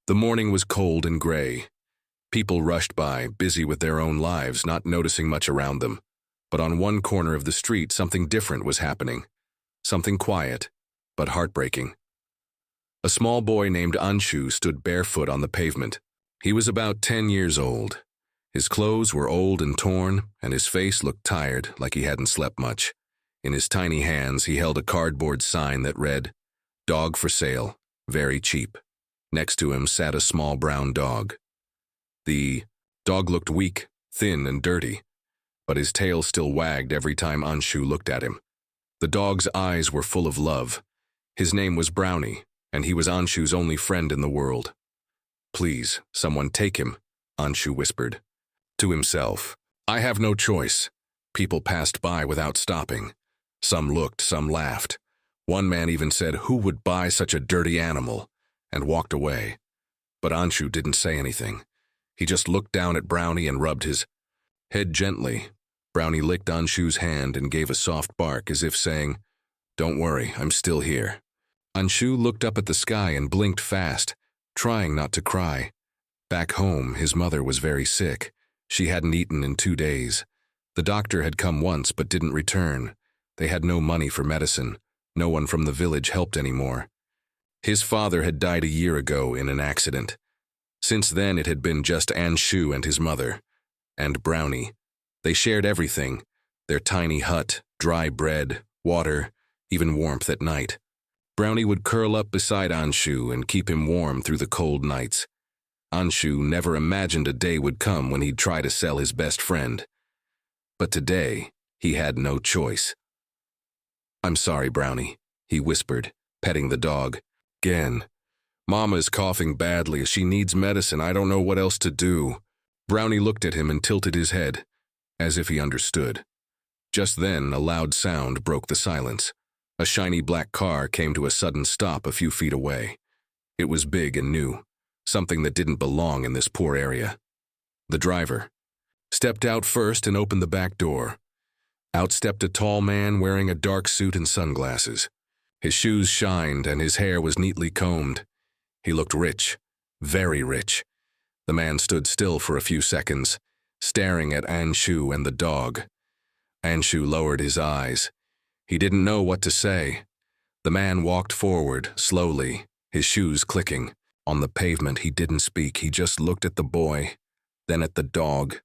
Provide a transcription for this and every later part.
The morning was cold and gray. People rushed by, busy with their own lives, not noticing much around them. But on one corner of the street, something different was happening. Something quiet, but heartbreaking. A small boy named Anshu stood barefoot on the pavement. He was about 10 years old. His clothes were old and torn, and his face looked tired, like he hadn't slept much. In his tiny hands, he held a cardboard sign that read, "Dog for sale, very cheap." Next to him sat a small brown dog. The dog looked weak, thin, and dirty, but his tail still wagged every time Anshu looked at him. The dog's eyes were full of love. His name was Brownie, and he was Anshu's only friend in the world. "Please, someone take him," Anshu whispered. To himself, "I have no choice." People passed by without stopping. Some looked, some laughed. One man even said, "Who would buy such a dirty animal?" and walked away. But Anshu didn't say anything. He just looked down at Brownie and rubbed his head gently. Brownie licked Anshu's hand and gave a soft bark as if saying, "Don't worry, I'm still here." Anshu looked up at the sky and blinked fast, trying not to cry. Back home, his mother was very sick. She hadn't eaten in 2 days. The doctor had come once but didn't return. They had no money for medicine. No one from the village helped anymore. His father had died a year ago in an accident. Since then, it had been just Anshu and his mother. And Brownie. They shared everything. Their tiny hut, dry bread, water, even warmth at night. Brownie would curl up beside Anshu and keep him warm through the cold nights. Anshu never imagined a day would come when he'd try to sell his best friend. But today, he had no choice. "I'm sorry, Brownie," he whispered, petting the dog. "Again. Mama is coughing badly. She needs medicine. I don't know what else to do." Brownie looked at him and tilted his head, as if he understood. Just then, a loud sound broke the silence. A shiny black car came to a sudden stop a few feet away. It was big and new, something that didn't belong in this poor area. The driver stepped out first and opened the back door. Out stepped a tall man wearing a dark suit and sunglasses. His shoes shined and his hair was neatly combed. He looked rich, very rich. The man stood still for a few seconds, staring at Anshu and the dog. Anshu lowered his eyes. He didn't know what to say. The man walked forward, slowly, his shoes clicking. On the pavement, he didn't speak. He just looked at the boy, then at the dog,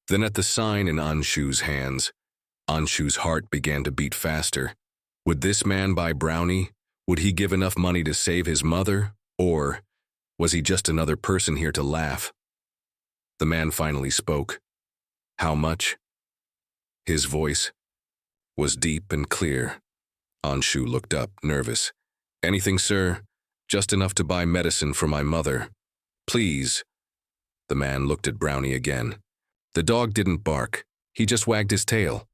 then at the sign in Anshu's hands. Anshu's heart began to beat faster. Would this man buy Brownie? Would he give enough money to save his mother? Or was he just another person here to laugh? The man finally spoke. "How much?" His voice was deep and clear. Anshu looked up, nervous. "Anything, sir. Just enough to buy medicine for my mother. Please." The man looked at Brownie again. The dog didn't bark. He just wagged his tail.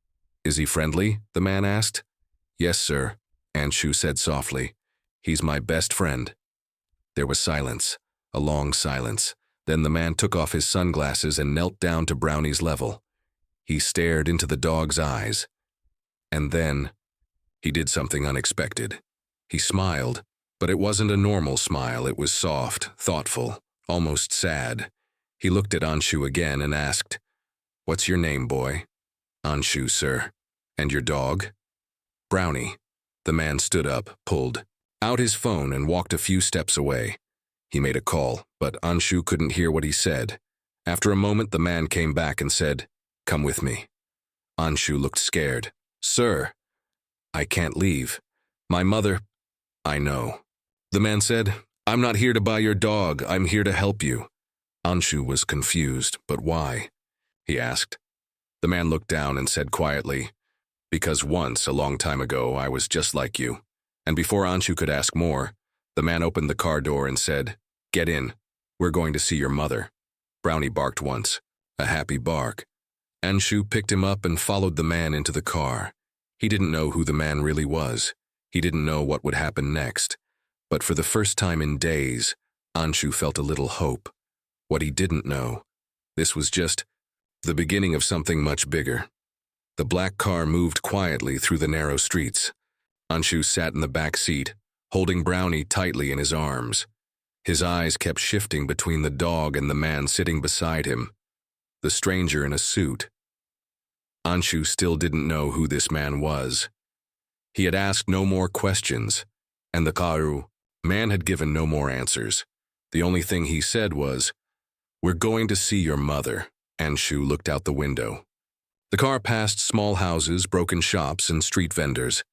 "Is he friendly?" the man asked. "Yes, sir," Anshu said softly. "He's my best friend." There was silence, a long silence. Then the man took off his sunglasses and knelt down to Brownie's level. He stared into the dog's eyes. And then, he did something unexpected. He smiled, but it wasn't a normal smile. It was soft, thoughtful, almost sad. He looked at Anshu again and asked, "What's your name, boy?" "Anshu, sir." "And your dog?" "Brownie." The man stood up, pulled out his phone and walked a few steps away. He made a call, but Anshu couldn't hear what he said. After a moment, the man came back and said, "Come with me." Anshu looked scared. "Sir, I can't leave. My mother—" "I know." The man said, "I'm not here to buy your dog. I'm here to help you." Anshu was confused. "But why?" he asked. The man looked down and said quietly, "Because once, a long time ago, I was just like you." And before Anshu could ask more, the man opened the car door and said, "Get in. We're going to see your mother." Brownie barked once, a happy bark. Anshu picked him up and followed the man into the car. He didn't know who the man really was. He didn't know what would happen next. But for the first time in days, Anshu felt a little hope. What he didn't know, this was just the beginning of something much bigger. The black car moved quietly through the narrow streets. Anshu sat in the back seat, holding Brownie tightly in his arms. His eyes kept shifting between the dog and the man sitting beside him, the stranger in a suit. Anshu still didn't know who this man was. He had asked no more questions, and the Karu man had given no more answers. The only thing he said was, "We're going to see your mother." Anshu looked out the window. The car passed small houses, broken shops, and street vendors.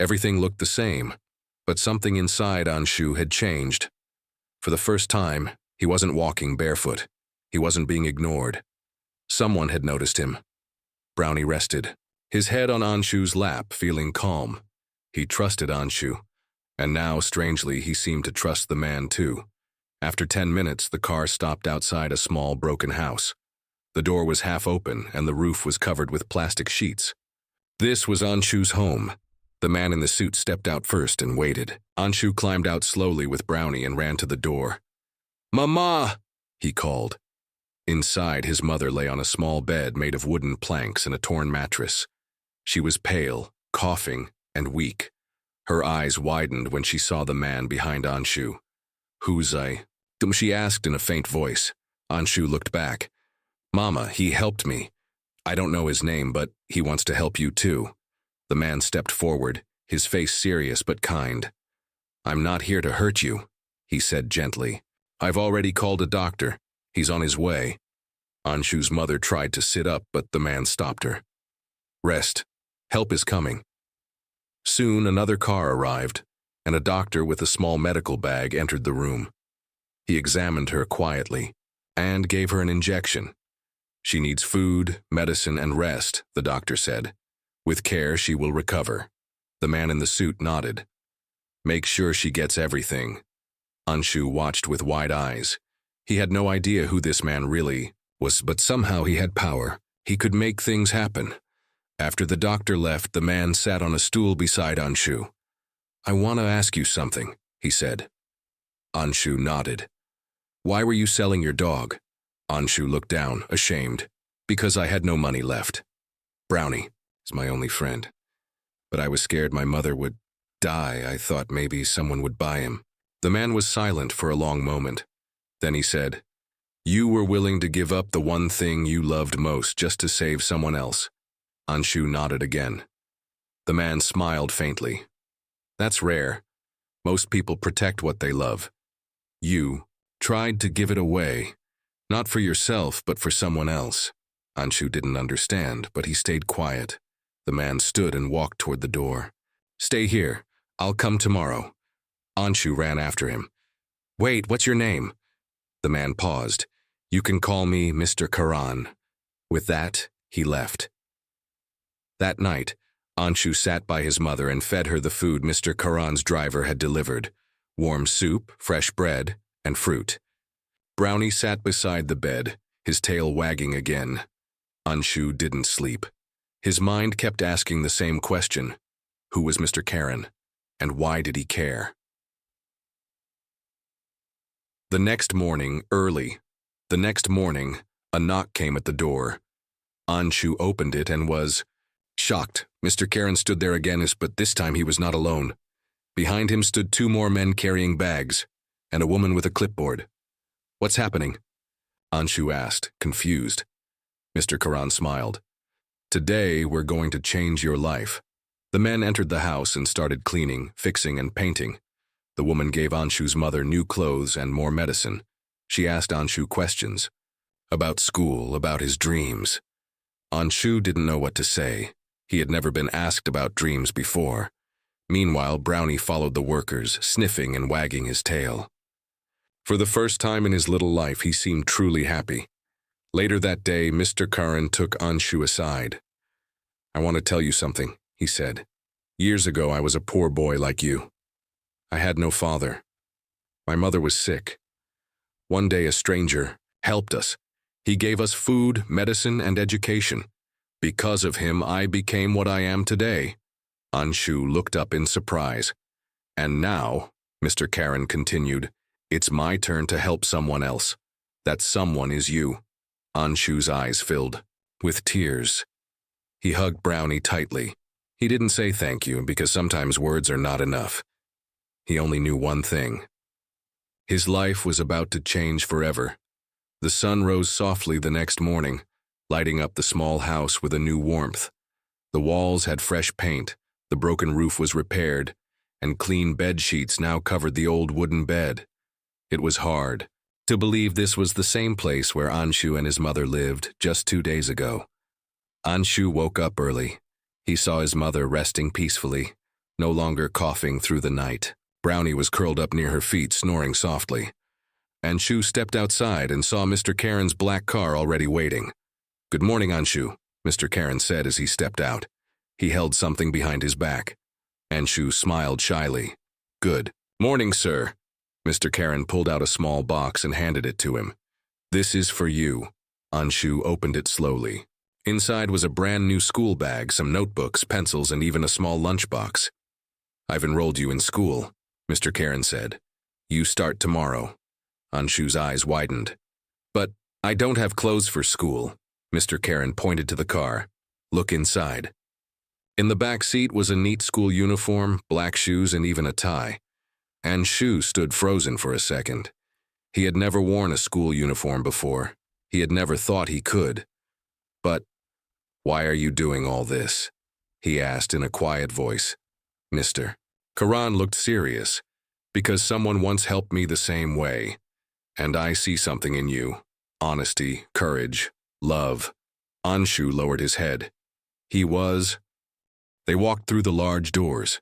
Everything looked the same, but something inside Anshu had changed. For the first time, he wasn't walking barefoot. He wasn't being ignored. Someone had noticed him. Brownie rested, his head on Anshu's lap, feeling calm. He trusted Anshu, and now, strangely, he seemed to trust the man too. After 10 minutes, the car stopped outside a small, broken house. The door was half open, and the roof was covered with plastic sheets. This was Anshu's home. The man in the suit stepped out first and waited. Anshu climbed out slowly with Brownie and ran to the door. "Mama!" he called. Inside, his mother lay on a small bed made of wooden planks and a torn mattress. She was pale, coughing, and weak. Her eyes widened when she saw the man behind Anshu. "Who's I?" she asked in a faint voice. Anshu looked back. "Mama, he helped me. I don't know his name, but he wants to help you too." The man stepped forward, his face serious but kind. "I'm not here to hurt you," he said gently. "I've already called a doctor. He's on his way." Anshu's mother tried to sit up, but the man stopped her. "Rest. Help is coming." Soon another car arrived, and a doctor with a small medical bag entered the room. He examined her quietly and gave her an injection. "She needs food, medicine, and rest," the doctor said. "With care, she will recover." The man in the suit nodded. "Make sure she gets everything." Anshu watched with wide eyes. He had no idea who this man really was, but somehow he had power. He could make things happen. After the doctor left, the man sat on a stool beside Anshu. "I want to ask you something," he said. Anshu nodded. "Why were you selling your dog?" Anshu looked down, ashamed. "Because I had no money left. Brownie is my only friend. But I was scared my mother would die. I thought maybe someone would buy him." The man was silent for a long moment. Then he said, "You were willing to give up the one thing you loved most just to save someone else." Anshu nodded again. The man smiled faintly. "That's rare. Most people protect what they love. You tried to give it away, not for yourself, but for someone else." Anshu didn't understand, but he stayed quiet. The man stood and walked toward the door. "Stay here. I'll come tomorrow." Anshu ran after him. "Wait, what's your name?" The man paused. "You can call me Mr. Karan." With that, he left. That night, Anshu sat by his mother and fed her the food Mr. Karan's driver had delivered: warm soup, fresh bread, and fruit. Brownie sat beside the bed, his tail wagging again. Anshu didn't sleep. His mind kept asking the same question: who was Mr. Karan, and why did he care? The next morning, a knock came at the door. Anshu opened it and was shocked. Mr. Karan stood there again, but this time he was not alone. Behind him stood 2 more men carrying bags, and a woman with a clipboard. "What's happening?" Anshu asked, confused. Mr. Karan smiled. "Today, we're going to change your life." The men entered the house and started cleaning, fixing, and painting. The woman gave Anshu's mother new clothes and more medicine. She asked Anshu questions about school, about his dreams. Anshu didn't know what to say. He had never been asked about dreams before. Meanwhile, Brownie followed the workers, sniffing and wagging his tail. For the first time in his little life, he seemed truly happy. Later that day, Mr. Karan took Anshu aside. "I want to tell you something," he said. "Years ago, I was a poor boy like you. I had no father. My mother was sick. One day, a stranger helped us. He gave us food, medicine, and education. Because of him, I became what I am today." Anshu looked up in surprise. "And now," Mr. Karan continued, "it's my turn to help someone else. That someone is you." Anshu's eyes filled with tears. He hugged Brownie tightly. He didn't say thank you, because sometimes words are not enough. He only knew one thing. His life was about to change forever. The sun rose softly the next morning, lighting up the small house with a new warmth. The walls had fresh paint, the broken roof was repaired, and clean bed sheets now covered the old wooden bed. It was hard to believe this was the same place where Anshu and his mother lived just 2 days ago. Anshu woke up early. He saw his mother resting peacefully, no longer coughing through the night. Brownie was curled up near her feet, snoring softly. Anshu stepped outside and saw Mr. Karen's black car already waiting. "Good morning, Anshu," Mr. Karen said as he stepped out. He held something behind his back. Anshu smiled shyly. "Good morning, sir." Mr. Karen pulled out a small box and handed it to him. "This is for you." Anshu opened it slowly. Inside was a brand new school bag, some notebooks, pencils, and even a small lunchbox. "I've enrolled you in school," Mr. Karen said. "You start tomorrow." Anshu's eyes widened. "But I don't have clothes for school." Mr. Karen pointed to the car. "Look inside." In the back seat was a neat school uniform, black shoes, and even a tie. Anshu stood frozen for a second. He had never worn a school uniform before. He had never thought he could. "But why are you doing all this?" he asked in a quiet voice. "Mr. Karan looked serious. "Because someone once helped me the same way. And I see something in you. Honesty, courage, love." Anshu lowered his head. They walked through the large doors.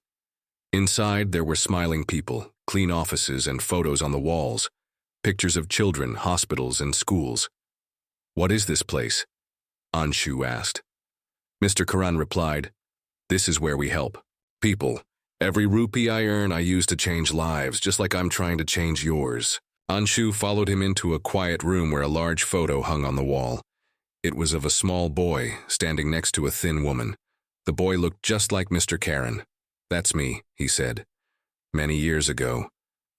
Inside there were smiling people, clean offices, and photos on the walls. Pictures of children, hospitals, and schools. "What is this place?" Anshu asked. Mr. Karan replied, "This is where we help people. Every rupee I earn I use to change lives, just like I'm trying to change yours." Anshu followed him into a quiet room where a large photo hung on the wall. It was of a small boy standing next to a thin woman. The boy looked just like Mr. Karen. "That's me," he said. "Many years ago."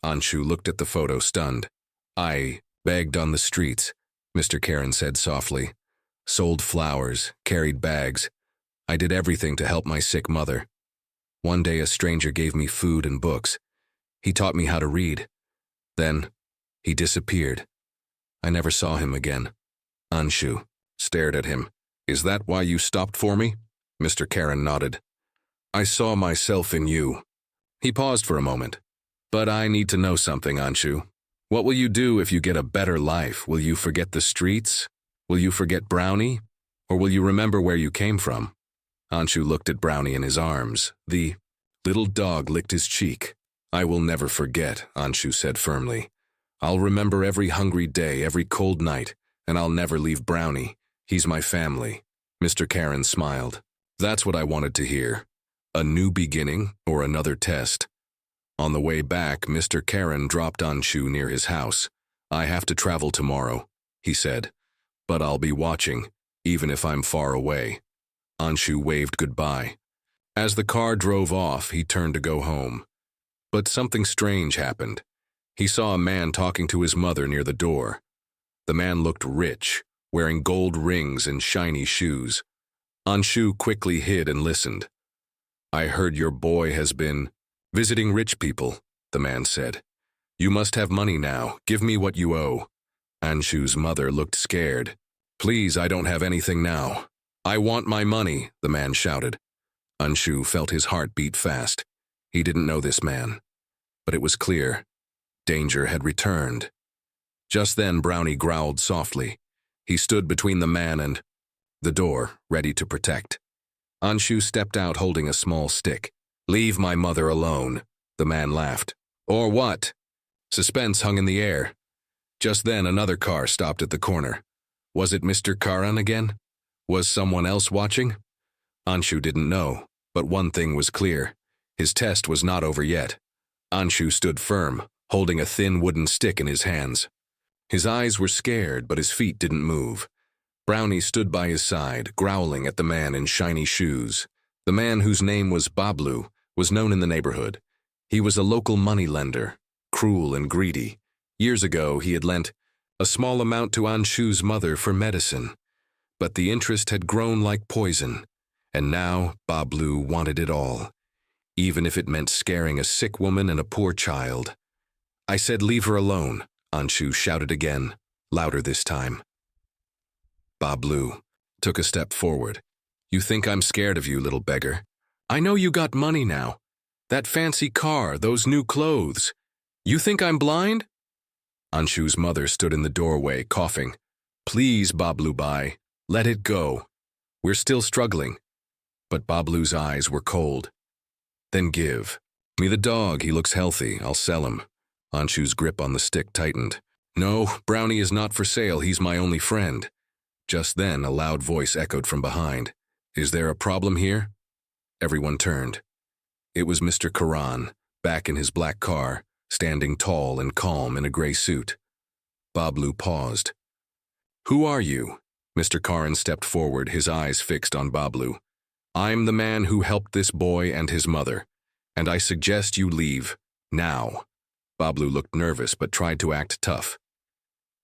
Anshu looked at the photo, stunned. "I begged on the streets," Mr. Karen said softly. "Sold flowers, carried bags. I did everything to help my sick mother. One day a stranger gave me food and books. He taught me how to read. Then he disappeared. I never saw him again." Anshu stared at him. "Is that why you stopped for me?" Mr. Karen nodded. "I saw myself in you." He paused for a moment. "But I need to know something, Anshu. What will you do if you get a better life? Will you forget the streets? Will you forget Brownie? Or will you remember where you came from?" Anshu looked at Brownie in his arms. The little dog licked his cheek. "I will never forget," Anshu said firmly. "I'll remember every hungry day, every cold night, and I'll never leave Brownie. He's my family." Mr. Karen smiled. "That's what I wanted to hear. A new beginning or another test." On the way back, Mr. Karen dropped Anshu near his house. "I have to travel tomorrow," he said. "But I'll be watching, even if I'm far away." Anshu waved goodbye. As the car drove off, he turned to go home. But something strange happened. He saw a man talking to his mother near the door. The man looked rich, wearing gold rings and shiny shoes. Anshu quickly hid and listened. "I heard your boy has been visiting rich people," the man said. "You must have money now. Give me what you owe." Anshu's mother looked scared. "Please, I don't have anything now." "I want my money," the man shouted. Anshu felt his heart beat fast. He didn't know this man. But it was clear. Danger had returned. Just then Brownie growled softly. He stood between the man and the door, ready to protect. Anshu stepped out holding a small stick. "Leave my mother alone," the man laughed. "Or what?" Suspense hung in the air. Just then another car stopped at the corner. Was it Mr. Karan again? Was someone else watching? Anshu didn't know, but one thing was clear. His test was not over yet. Anshu stood firm, holding a thin wooden stick in his hands. His eyes were scared, but his feet didn't move. Brownie stood by his side, growling at the man in shiny shoes. The man, whose name was Bablu, was known in the neighborhood. He was a local moneylender, cruel and greedy. Years ago, he had lent a small amount to Anshu's mother for medicine. But the interest had grown like poison, and now Bablu wanted it all, even if it meant scaring a sick woman and a poor child. I said leave her alone, Anshu shouted again, louder this time. Bablu took a step forward. You think I'm scared of you, little beggar? I know you got money now. That fancy car, those new clothes. You think I'm blind? Anshu's mother stood in the doorway, coughing. Please, Bablu Bai, let it go. We're still struggling. But Bablu's eyes were cold. Then give me the dog, he looks healthy, I'll sell him. Anshu's grip on the stick tightened. No, Brownie is not for sale, he's my only friend. Just then, a loud voice echoed from behind. Is there a problem here? Everyone turned. It was Mr. Karan, back in his black car, standing tall and calm in a gray suit. Bablu paused. Who are you? Mr. Karan stepped forward, his eyes fixed on Bablu. I'm the man who helped this boy and his mother, and I suggest you leave, now. Bablu looked nervous but tried to act tough.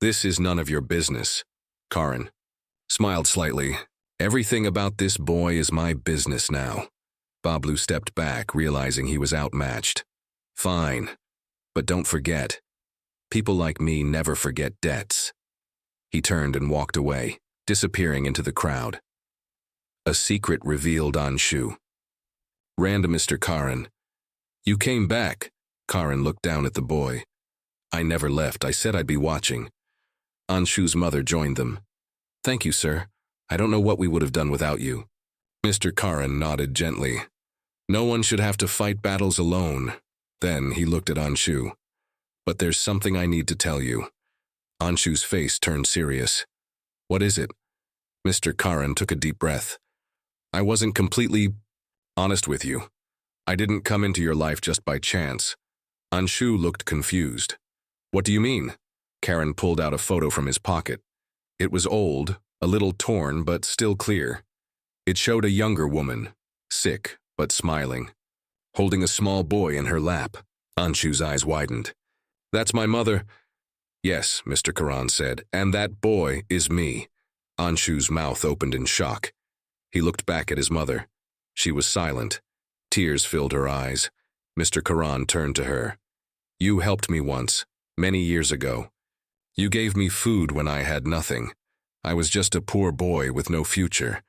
This is none of your business. Karan smiled slightly. Everything about this boy is my business now. Bablu stepped back, realizing he was outmatched. Fine, but don't forget. People like me never forget debts. He turned and walked away, disappearing into the crowd. A secret revealed Anshu. Ran to Mr. Karan. You came back. Karan looked down at the boy. I never left. I said I'd be watching. Anshu's mother joined them. Thank you, sir. I don't know what we would have done without you. Mr. Karan nodded gently. No one should have to fight battles alone. Then he looked at Anshu. But there's something I need to tell you. Anshu's face turned serious. What is it? Mr. Karan took a deep breath. I wasn't completely honest with you. I didn't come into your life just by chance. Anshu looked confused. What do you mean? Karan pulled out a photo from his pocket. It was old, a little torn, but still clear. It showed a younger woman, sick but smiling, holding a small boy in her lap. Anshu's eyes widened. That's my mother. Yes, Mr. Karan said, and that boy is me. Anshu's mouth opened in shock. He looked back at his mother. She was silent. Tears filled her eyes. Mr. Karan turned to her. You helped me once, many years ago. You gave me food when I had nothing. I was just a poor boy with no future.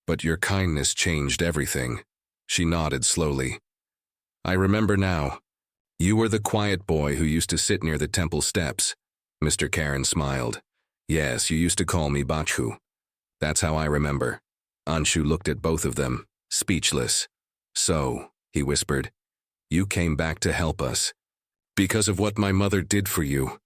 But your kindness changed everything. She nodded slowly. I remember now. You were the quiet boy who used to sit near the temple steps. Mr. Karan smiled. Yes, you used to call me Bachu. That's how I remember. Anshu looked at both of them, speechless. So, he whispered, you came back to help us. Because of what my mother did for you.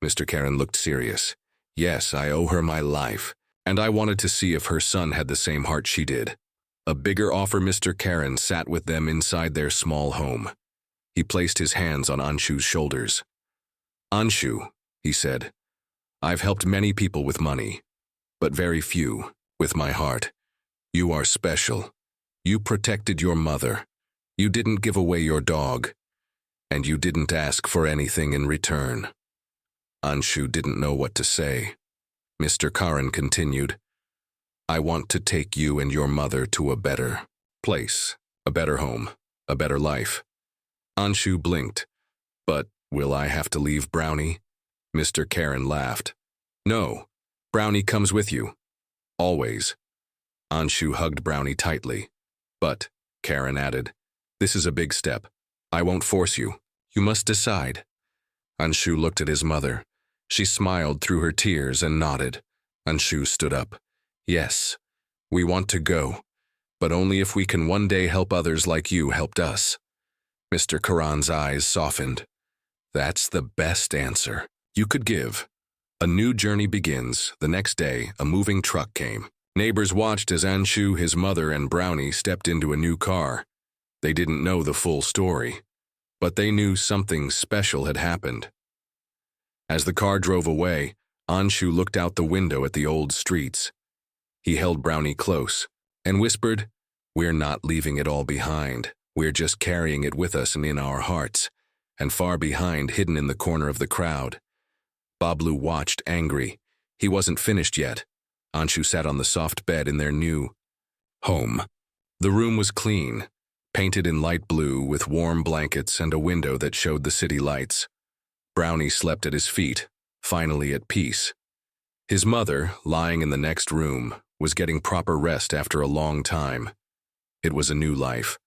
Mr. Karan looked serious. Yes, I owe her my life, and I wanted to see if her son had the same heart she did. A bigger offer. Mr. Karan sat with them inside their small home. He placed his hands on Anshu's shoulders. Anshu, he said, I've helped many people with money, but very few with my heart. You are special. You protected your mother. You didn't give away your dog. And you didn't ask for anything in return. Anshu didn't know what to say. Mr. Karan continued, I want to take you and your mother to a better place, a better home, a better life. Anshu blinked. But will I have to leave Brownie? Mr. Karan laughed. No, Brownie comes with you. Always. Anshu hugged Brownie tightly. But, Karan added, this is a big step. I won't force you. You must decide. Anshu looked at his mother. She smiled through her tears and nodded. Anshu stood up. Yes, we want to go, but only if we can one day help others like you helped us. Mr. Karan's eyes softened. That's the best answer you could give. A new journey begins. The next day, a moving truck came. Neighbors watched as Anshu, his mother, and Brownie stepped into a new car. They didn't know the full story, but they knew something special had happened. As the car drove away, Anshu looked out the window at the old streets. He held Brownie close and whispered, We're not leaving it all behind. We're just carrying it with us and in our hearts. And far behind, hidden in the corner of the crowd. Bablu watched, angry. He wasn't finished yet. Anshu sat on the soft bed in their new home. The room was clean, painted in light blue with warm blankets and a window that showed the city lights. Brownie slept at his feet, finally at peace. His mother, lying in the next room, was getting proper rest after a long time. It was a new life.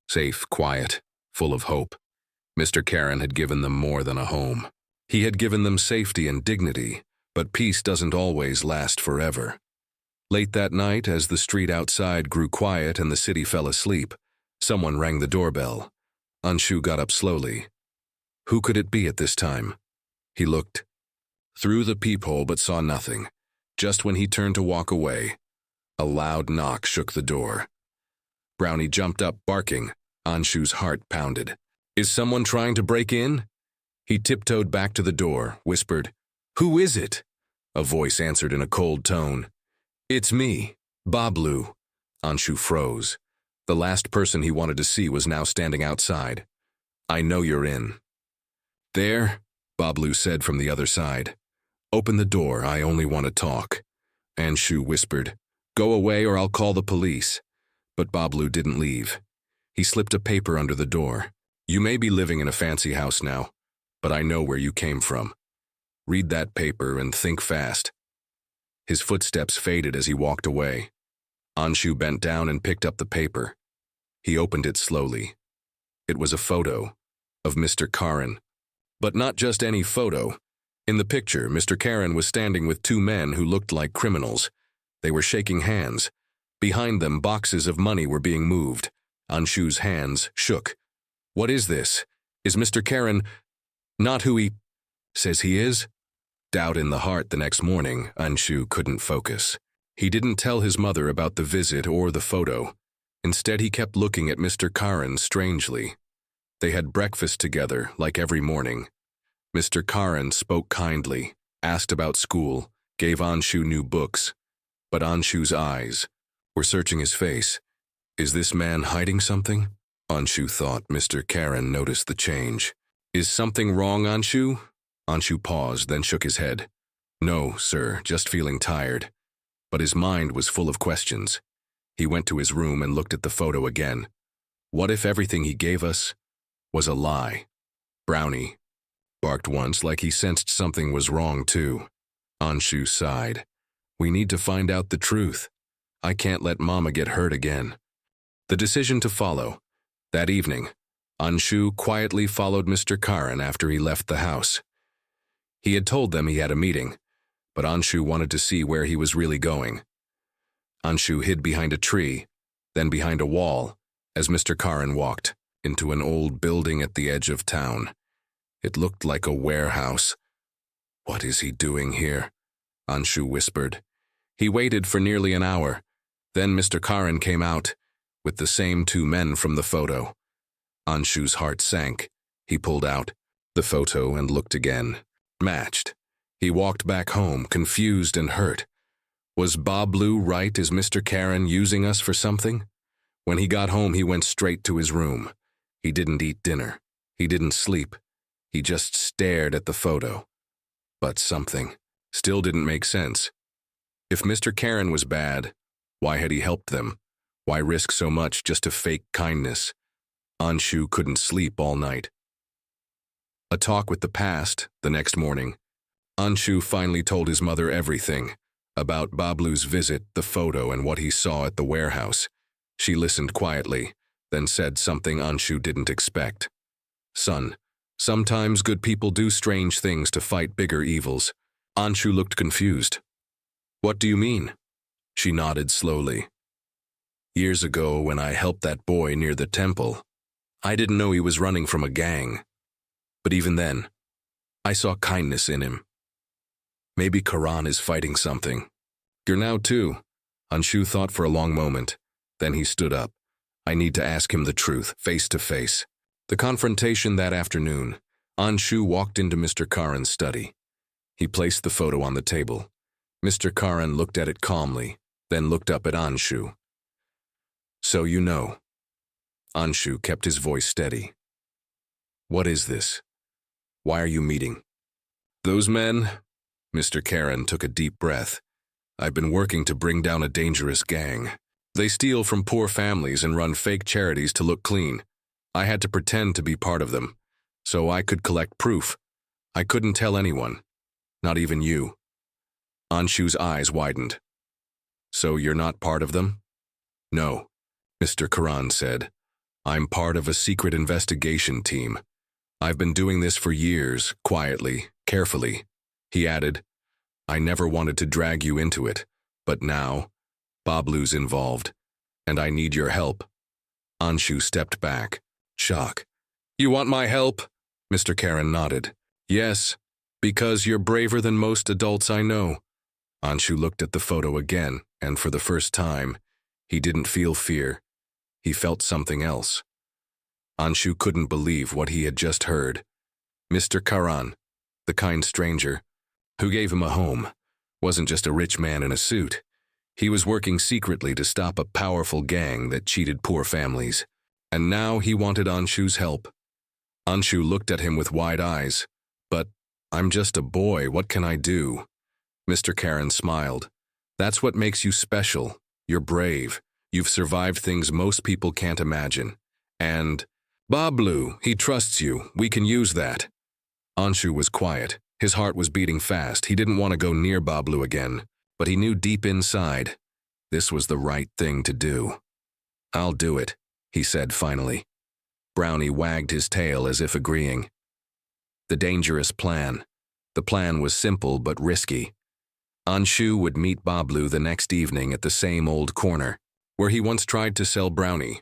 Safe, quiet, full of hope. Mr. Karen had given them more than a home. He had given them safety and dignity, but peace doesn't always last forever. Late that night, as the street outside grew quiet and the city fell asleep, someone rang the doorbell. Anshu got up slowly. Who could it be at this time? He looked through the peephole but saw nothing. Just when he turned to walk away, a loud knock shook the door. Brownie jumped up, barking. Anshu's heart pounded. Is someone trying to break in? He tiptoed back to the door, whispered, Who is it? A voice answered in a cold tone. It's me, Bablu. Anshu froze. The last person he wanted to see was now standing outside. I know you're in. There, Bablu said from the other side. Open the door, I only want to talk. Anshu whispered, Go away or I'll call the police. But Bablu didn't leave. He slipped a paper under the door. You may be living in a fancy house now, but I know where you came from. Read that paper and think fast. His footsteps faded as he walked away. Anshu bent down and picked up the paper. He opened it slowly. It was a photo of Mr. Karen. But not just any photo. In the picture, Mr. Karen was standing with two men who looked like criminals. They were shaking hands. Behind them, boxes of money were being moved. Anshu's hands shook. What is this? Is Mr. Karen not who he says he is? Doubt in the heart the next morning, Anshu couldn't focus. He didn't tell his mother about the visit or the photo. Instead, he kept looking at Mr. Karen strangely. They had breakfast together, like every morning. Mr. Karen spoke kindly, asked about school, gave Anshu new books. But Anshu's eyes were searching his face. Is this man hiding something? Anshu thought. Mr. Karen noticed the change. Is something wrong, Anshu? Anshu paused, then shook his head. No, sir, just feeling tired. But his mind was full of questions. He went to his room and looked at the photo again. What if everything he gave us was a lie? Brownie barked once like he sensed something was wrong too. Anshu sighed. We need to find out the truth. I can't let Mama get hurt again. The decision to follow. That evening, Anshu quietly followed Mr. Karen after he left the house. He had told them he had a meeting, but Anshu wanted to see where he was really going. Anshu hid behind a tree, then behind a wall, as Mr. Karen walked into an old building at the edge of town. It looked like a warehouse. What is he doing here? Anshu whispered. He waited for nearly an hour. Then Mr. Karen came out, with the same two men from the photo. Anshu's heart sank. He pulled out the photo and looked again. Matched. He walked back home, confused and hurt. Was Bablu right? Is Mr. Karen using us for something? When he got home, he went straight to his room. He didn't eat dinner. He didn't sleep. He just stared at the photo. But something still didn't make sense. If Mr. Karen was bad, why had he helped them? Why risk so much just to fake kindness? Anshu couldn't sleep all night. A talk with the past the next morning. Anshu finally told his mother everything about Bablu's visit, the photo, and what he saw at the warehouse. She listened quietly, then said something Anshu didn't expect. Son, sometimes good people do strange things to fight bigger evils. Anshu looked confused. What do you mean? She nodded slowly. Years ago, when I helped that boy near the temple, I didn't know he was running from a gang. But even then, I saw kindness in him. Maybe Karan is fighting something. You're now too. Anshu thought for a long moment. Then he stood up. I need to ask him the truth, face to face. The confrontation that afternoon, Anshu walked into Mr. Karan's study. He placed the photo on the table. Mr. Karan looked at it calmly, then looked up at Anshu. So you know. Anshu kept his voice steady. What is this? Why are you meeting? Those men? Mr. Karen took a deep breath. I've been working to bring down a dangerous gang. They steal from poor families and run fake charities to look clean. I had to pretend to be part of them, so I could collect proof. I couldn't tell anyone, not even you. Anshu's eyes widened. So you're not part of them? No, Mr. Karan said. I'm part of a secret investigation team. I've been doing this for years, quietly, carefully. He added, I never wanted to drag you into it, but now, Bablu's involved, and I need your help. Anshu stepped back, shock. You want my help? Mr. Karan nodded. Yes, because you're braver than most adults I know. Anshu looked at the photo again, and for the first time, he didn't feel fear. He felt something else. Anshu couldn't believe what he had just heard. Mr. Karan, the kind stranger, who gave him a home, wasn't just a rich man in a suit. He was working secretly to stop a powerful gang that cheated poor families. And now he wanted Anshu's help. Anshu looked at him with wide eyes. But, I'm just a boy, what can I do? Mr. Karan smiled. That's what makes you special. You're brave. You've survived things most people can't imagine. And, Bablu, he trusts you. We can use that. Anshu was quiet. His heart was beating fast. He didn't want to go near Bablu again, but he knew deep inside this was the right thing to do. I'll do it, he said finally. Brownie wagged his tail as if agreeing. The dangerous plan. The plan was simple but risky. Anshu would meet Bablu the next evening at the same old corner, where he once tried to sell Brownie.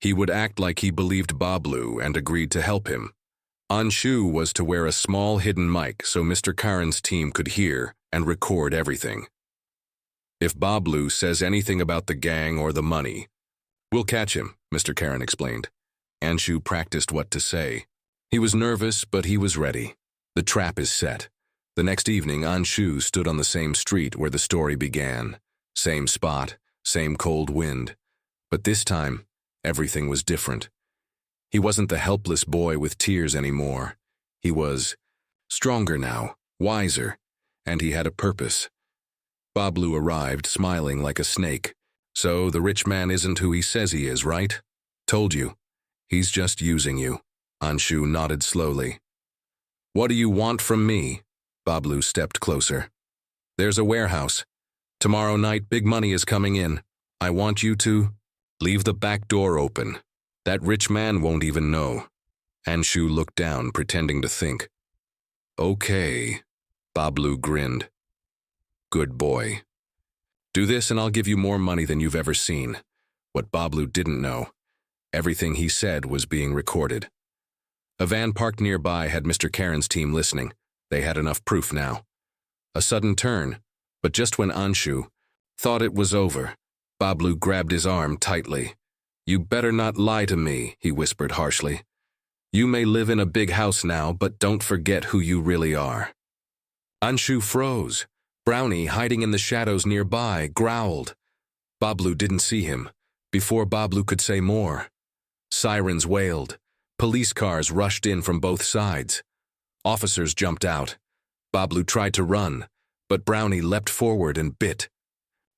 He would act like he believed Bablu and agreed to help him. Anshu was to wear a small hidden mic so Mr. Karan's team could hear and record everything. If Bablu says anything about the gang or the money, we'll catch him, Mr. Karan explained. Anshu practiced what to say. He was nervous, but he was ready. The trap is set. The next evening, Anshu stood on the same street where the story began. Same spot, same cold wind. But this time, everything was different. He wasn't the helpless boy with tears anymore. He was stronger now, wiser, and he had a purpose. Bablu arrived, smiling like a snake. So the rich man isn't who he says he is, right? Told you. He's just using you. Anshu nodded slowly. What do you want from me? Bablu stepped closer. There's a warehouse. Tomorrow night, big money is coming in. I want you to leave the back door open. That rich man won't even know. Anshu looked down, pretending to think. Okay, Bablu grinned. Good boy. Do this and I'll give you more money than you've ever seen. What Bablu didn't know, everything he said was being recorded. A van parked nearby had Mr. Karan's team listening. They had enough proof now. A sudden turn, but just when Anshu thought it was over, Bablu grabbed his arm tightly. You better not lie to me, he whispered harshly. You may live in a big house now, but don't forget who you really are. Anshu froze. Brownie, hiding in the shadows nearby, growled. Bablu didn't see him. Before Bablu could say more, sirens wailed. Police cars rushed in from both sides. Officers jumped out. Bablu tried to run, but Brownie leapt forward and bit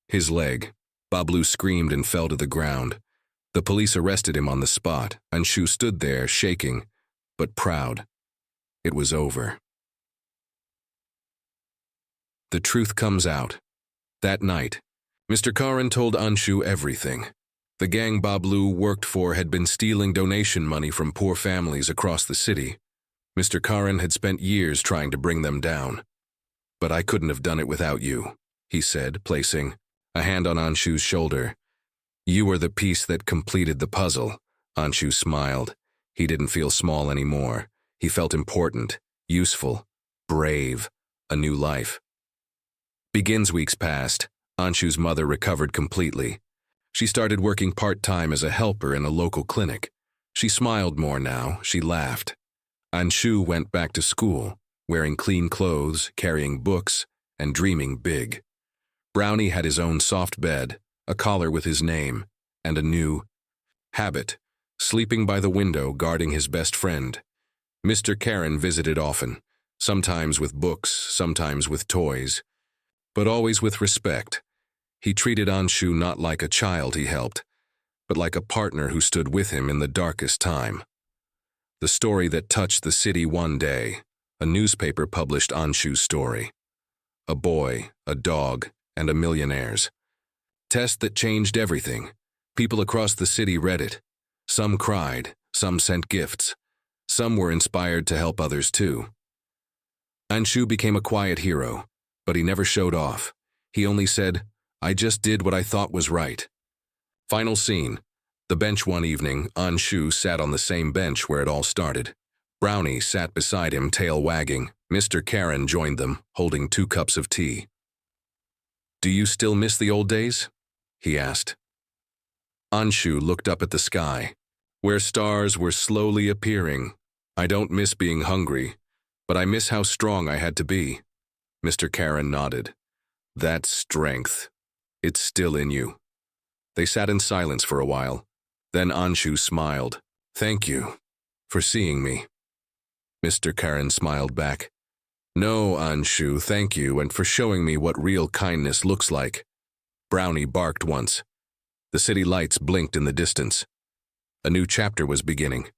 his leg. Bablu screamed and fell to the ground. The police arrested him on the spot. Anshu stood there, shaking, but proud. It was over. The truth comes out. That night, Mr. Karan told Anshu everything. The gang Bablu worked for had been stealing donation money from poor families across the city. Mr. Karan had spent years trying to bring them down. But I couldn't have done it without you, he said, placing a hand on Anshu's shoulder. You were the piece that completed the puzzle. Anshu smiled. He didn't feel small anymore. He felt important, useful, brave, a new life. Weeks passed. Anshu's mother recovered completely. She started working part-time as a helper in a local clinic. She smiled more now. She laughed. Anshu went back to school, wearing clean clothes, carrying books, and dreaming big. Brownie had his own soft bed, a collar with his name, and a new habit, sleeping by the window guarding his best friend. Mr. Karan visited often, sometimes with books, sometimes with toys, but always with respect. He treated Anshu not like a child he helped, but like a partner who stood with him in the darkest time. The story that touched the city one day, a newspaper published Anshu's story. A boy, a dog, and a millionaire's test that changed everything. People across the city read it. Some cried, some sent gifts. Some were inspired to help others too. Anshu became a quiet hero, but he never showed off. He only said, "I just did what I thought was right." Final scene. The bench one evening, Anshu sat on the same bench where it all started. Brownie sat beside him, tail wagging. Mr. Karen joined them, holding 2 cups of tea. "Do you still miss the old days?" he asked. Anshu looked up at the sky, where stars were slowly appearing. "I don't miss being hungry, but I miss how strong I had to be." Mr. Karen nodded. "That strength. It's still in you." They sat in silence for a while. Then Anshu smiled. "Thank you for seeing me." Mr. Karen smiled back. "No, Anshu, thank you, and for showing me what real kindness looks like." Brownie barked once. The city lights blinked in the distance. A new chapter was beginning.